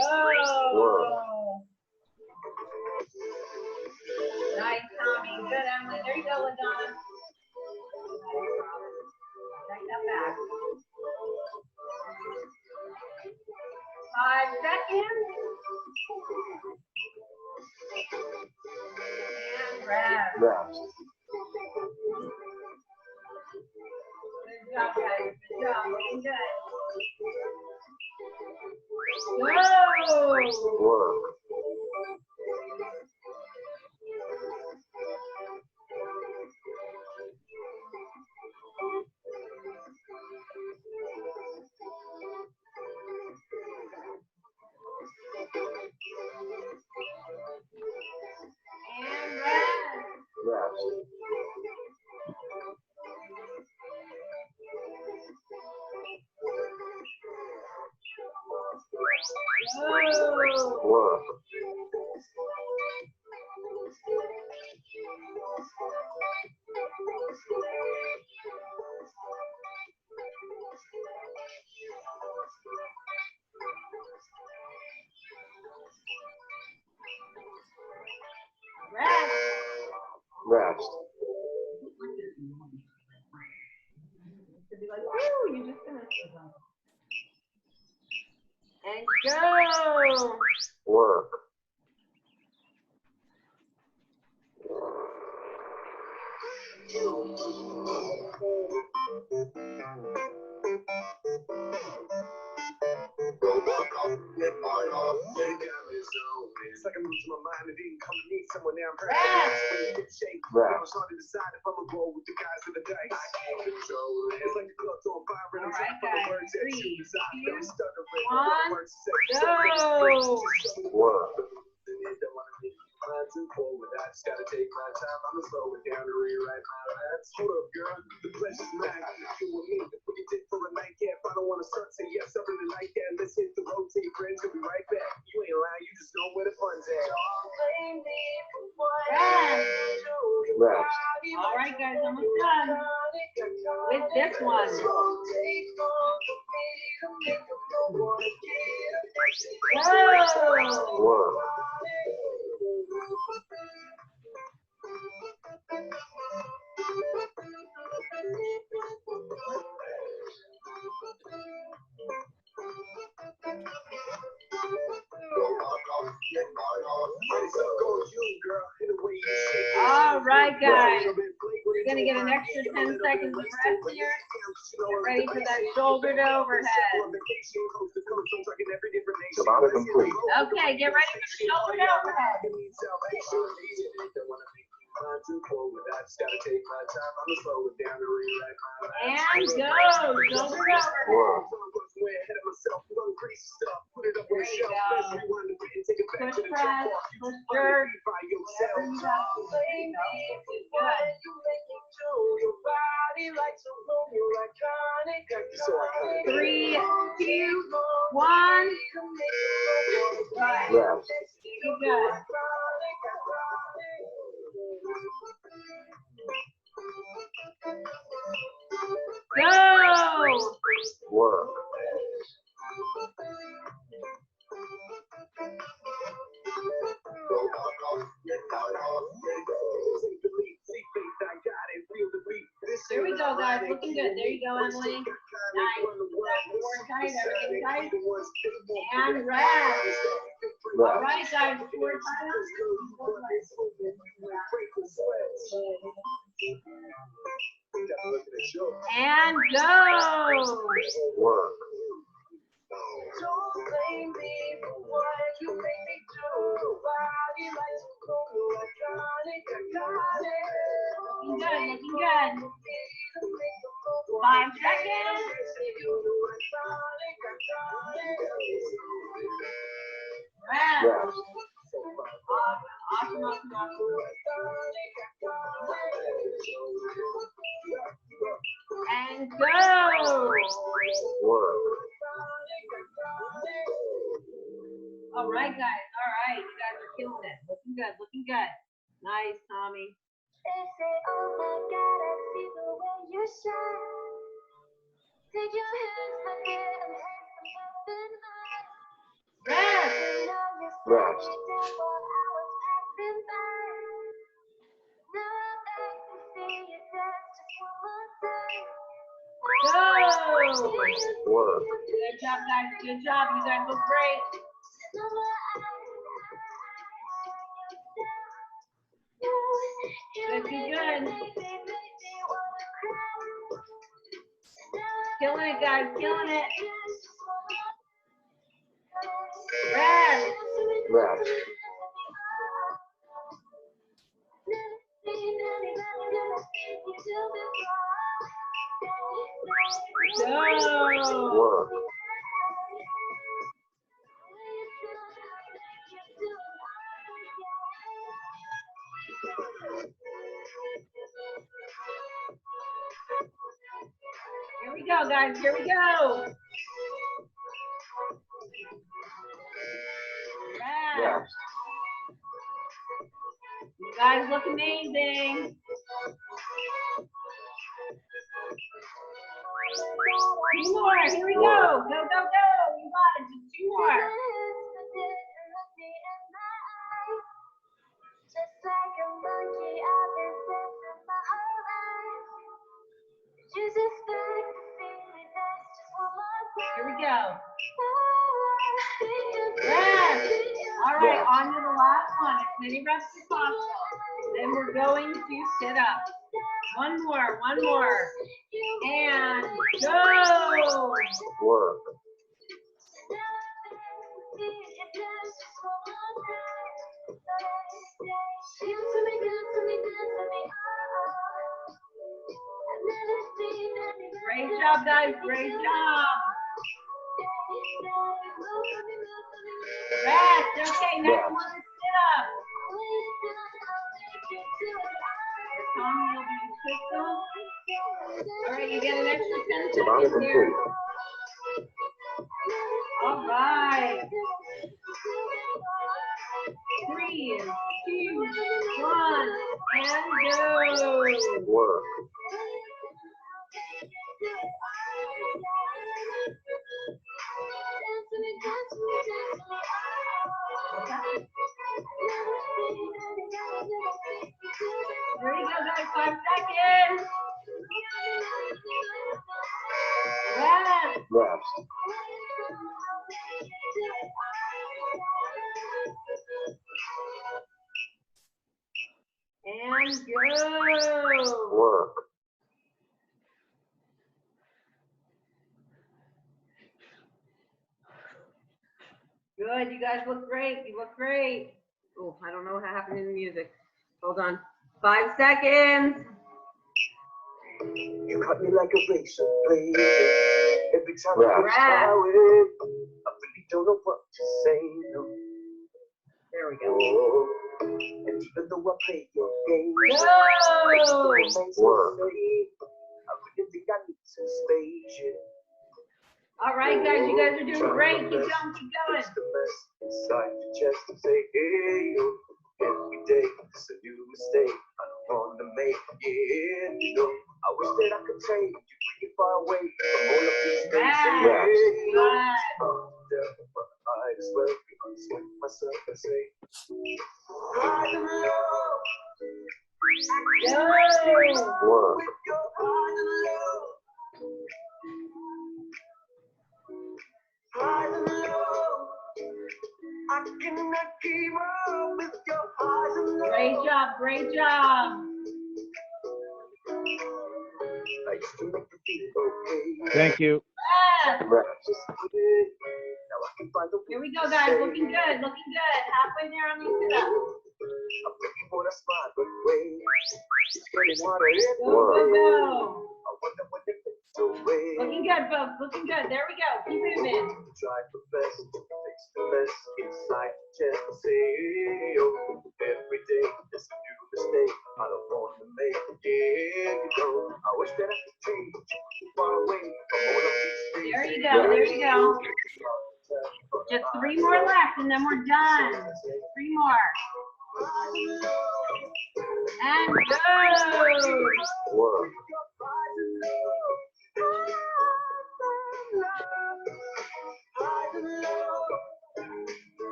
Go. Nice, Tommy. Good, Emily. There you go, LaDonna. Check that back. 5 seconds. And rest. Rest. Good job, guys. Good job. Looking good. Go. Work. And rest. Rest. Go. Work. Rest. Rest. To be like, woo, you just finished. And go. Work. It's like I moved to my mind and didn't come to meet someone now. I'm practicing shape. Now it's hard to decide if I'm gonna roll with the guys in the dice. It's like the club's on fire and I'm trying to find the words that you desire. I'm stuck on it. Words to say. Go. Work. I just gotta take my time. I'm gonna slow it down to rewrite my raps. Hold up, girl. The pleasure's mine. You and me, we can take for a nightcap. I don't wanna start, say yes, I really like that. Let's hit the road, take your friends, we'll be right back. You ain't lying, you just know where the fun's at. Rest. All right, guys, almost done with this one. Whoa. Work. All right, guys. You're gonna get an extra 10 seconds of rest here. Get ready for that shoulder to overhead. Tabata complete. Okay, get ready for the shoulder to overhead. And go, shoulder to overhead. Work. Push press, push jerk, whatever you got. Good. 3, 2, 1. Right. Rest. Keep good. Go! Work. There we go, guys. Looking good. There you go, Emily. Nice. That's more tight. Everything tight. And rest. All right, guys. More tight. And go. Work. Looking good. Looking good. 5 seconds. Rest. Rest. Awesome, awesome, awesome. And go. Work. All right, guys. All right. You guys are killing it. Looking good. Looking good. Nice, Tommy. They say, oh my God, I see the way you shine. Take your hands, forget and take something high. Rest. You know you Rest. slowed me down while I was passing by. Now I'm back to see you dance just one more time. Go. Work. Good job, guys. Good job. You guys look great. Looking good. Killing it, guys. Killing it. Rest. Rest. Go. Work. Here we go, guys. Here we go. Rest. Rest. You guys look amazing. Two more. Here we go. Go, go, go. You got it. Just 2 more. Just like a monkey, I've been dancing my whole life. You just expect to see me dance just one more time. Here we go. Rest. All right, on to the last one. As many reps as possible. Then we're going to sit up. One more, one more. And go. Work. Great job, guys. Great job. Rest. Okay, next one is sit up. Tommy, you'll be quick. All right, you get an extra 10 seconds here. All right. 3, 2, 1, and go. Work. There you go, guys. 5 seconds. Rest. Rest. And go. Work. Good. You guys look great. You look great. Oh, I don't know what happened in the music. Hold on. 5 seconds. You cut me like a razor blade. Every time Right. I reach my way, I really don't know what to say. No. There we go. Oh, and even though I play your game, Go. I Work. really think I need to stage it. All right, guys. You guys are doing great. Keep going. Keep going. It's the best inside your chest to say, hey, yo. Every day it's a new mistake. I don't want to make it. You know, I wish that I could take you pretty far away from all of these things. Right. Hey, yo. Right. But I just well be honest with myself and say, hide in love. Go. Work. With your heart in love. Hide in love. I cannot keep up with your heart in love. Great job. Great job. I used to make you feel okay. Thank you. Rest. Rest. Just quit it. Now I can find a way Here we to go, guys. say, Looking good. Looking good. Halfway there on these sit-ups. I'm looking for a spot, but wait. It's getting harder every Go, go, day. go. I wonder when it fits away. Looking good, folks. Looking good. There we go. Keep moving. Try the best to fix the mess inside your chest and say, oh, every day is a new mistake. I don't want to make it, you know. I wish that I could change you far away from all of these things. There you go. There you go. Just 3 more left, and then we're done. 3 more. And go. Work.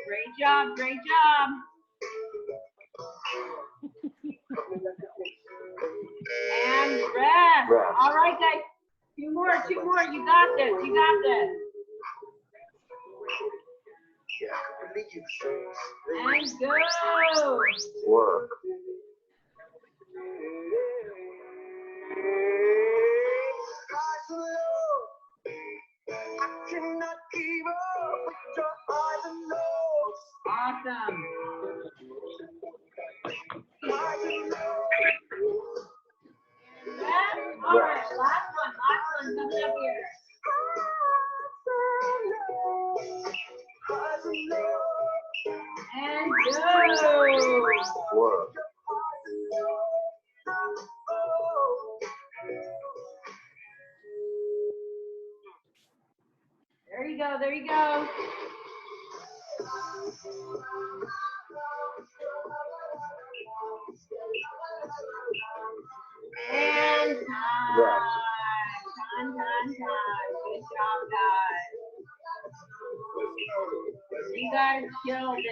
Great job. Great job. And rest. Rest. All right, guys. 2 more. 2 more. You got this. You got this. Yeah, I could really use this. And go. Work. I cannot keep up with your highs and lows. Awesome. Highs and lows. Rest. All right. Last one. Last one. Coming up here. Highs and lows. And go. Work. There you go. There you go. And time. Time. Good job, guys. You guys killed it.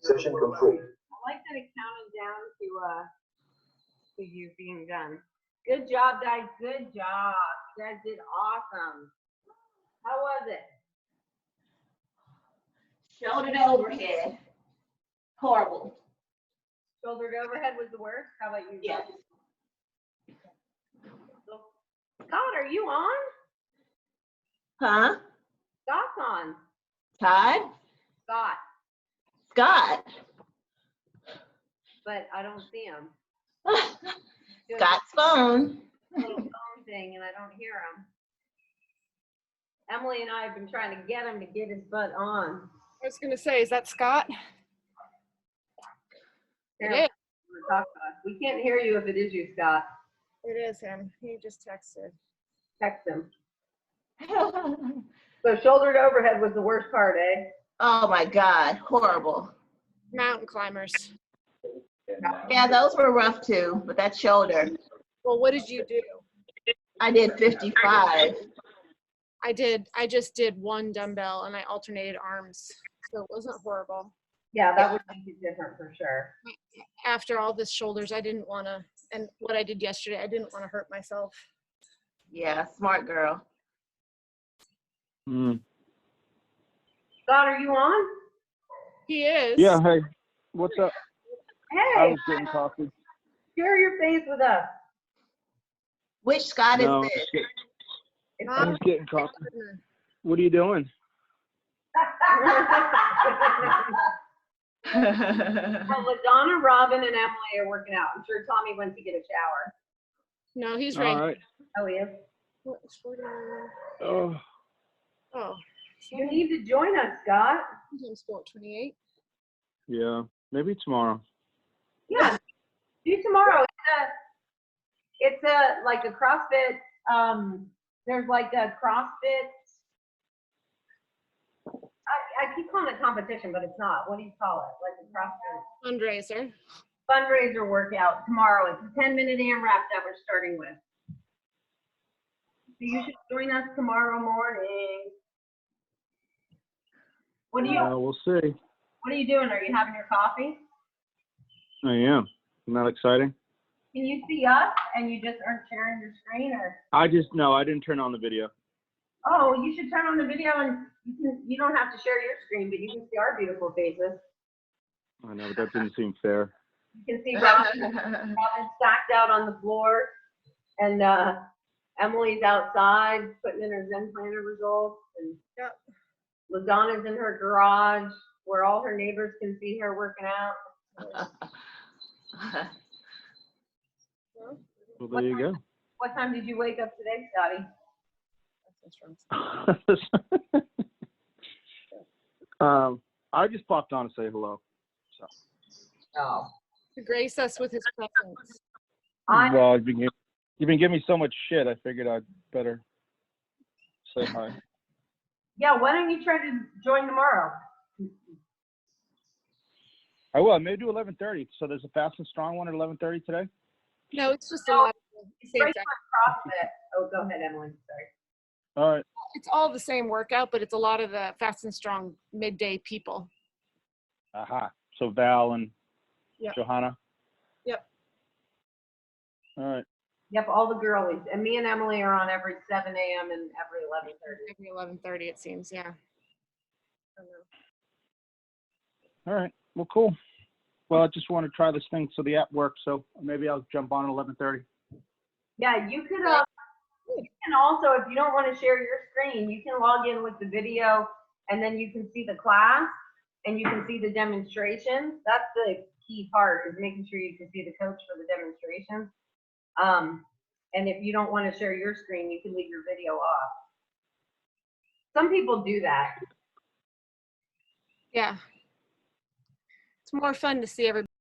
Session complete. I like that it counted down to you being done. Good job, guys. Good job. You guys did awesome. How was it? Shoulder to overhead. Horrible. Shoulder to overhead was the worst. How about you? Yes. Scott, are you on? Huh? Scott's on. Todd? Scott. Scott? but I don't see him. Doing Scott's phone. a little phone thing, and I don't hear him. Emily and I have been trying to get him to get his butt on. I was gonna say, is that Scott? It Here, is. talk to us. We can't hear you if it is you, Scott. It is him. He just texted. Text him. So shoulder to overhead was the worst part, eh? Oh my God, horrible. Mountain climbers. Yeah, those were rough too, but that shoulder, Well, what did you do? I did 55. I just did one dumbbell and I alternated arms. So it wasn't horrible. Yeah, that would make it different for sure. After all this shoulders, I didn't want to, and what I did yesterday, I didn't want to hurt myself. Yeah, smart girl. Mm. Scott, are you on? He is. Yeah, hey, what's up? I Hey, was getting coffee. share your face with us. Which Scott is No, this? I was getting coffee. What are you doing? Well, LaDonna, Robin, and Emily are working out. I'm sure Tommy went to get a shower. No, he's All right. right. Oh, he is? What, 49? Oh, Oh, You need to join us, Scott. sometimes sport 28. yeah, maybe tomorrow. Yeah, do tomorrow. It's a like a CrossFit. There's like a CrossFit. I keep calling it competition, but it's not. What do you call it? Like a CrossFit Fundraiser. fundraiser workout tomorrow. It's a 10-minute AMRAP that we're starting with. So you should join us tomorrow morning. What We'll see. are you doing? Are you having your coffee? I am. Isn't that exciting? Can you see us and you just aren't sharing your screen, or? I didn't turn on the video. Oh, you should turn on the video and you don't have to share your screen, but you can see our beautiful faces. I know, but that didn't seem fair. You can see Robin stacked out on the floor, and Emily's outside putting in her Zen Planner results, and Yep. LaDonna's in her garage where all her neighbors can see her working out. Well, there you go. What time did you wake up today, Scotty? I just popped on to say hello. So. Oh. To grace us with his presence. Well, you've been giving me so much shit. I figured I'd better say hi. Yeah, why don't you try to join tomorrow? I will. I may do 11:30. So there's a fast and strong one at 11:30 today. No, it's just a lot. Same Right thing. on CrossFit. Oh, go ahead, Emily. Sorry. All right. It's all the same workout, but it's a lot of the fast and strong midday people. Aha. So Val and Yep. Johanna. Yep. All right. Yep, all the girlies. And me and Emily are on every 7 a.m. and every 11:30. Every 11:30, it seems. Yeah. I don't know. All right. Well, cool. Well, I just want to try this thing so the app works. So maybe I'll jump on at 11:30. Yeah, you could. You can also, if you don't want to share your screen, you can log in with the video, and then you can see the class and you can see the demonstrations. That's the key part, is making sure you can see the coach for the demonstrations. And if you don't want to share your screen, you can leave your video off. Some people do that. Yeah. It's more fun to see everybody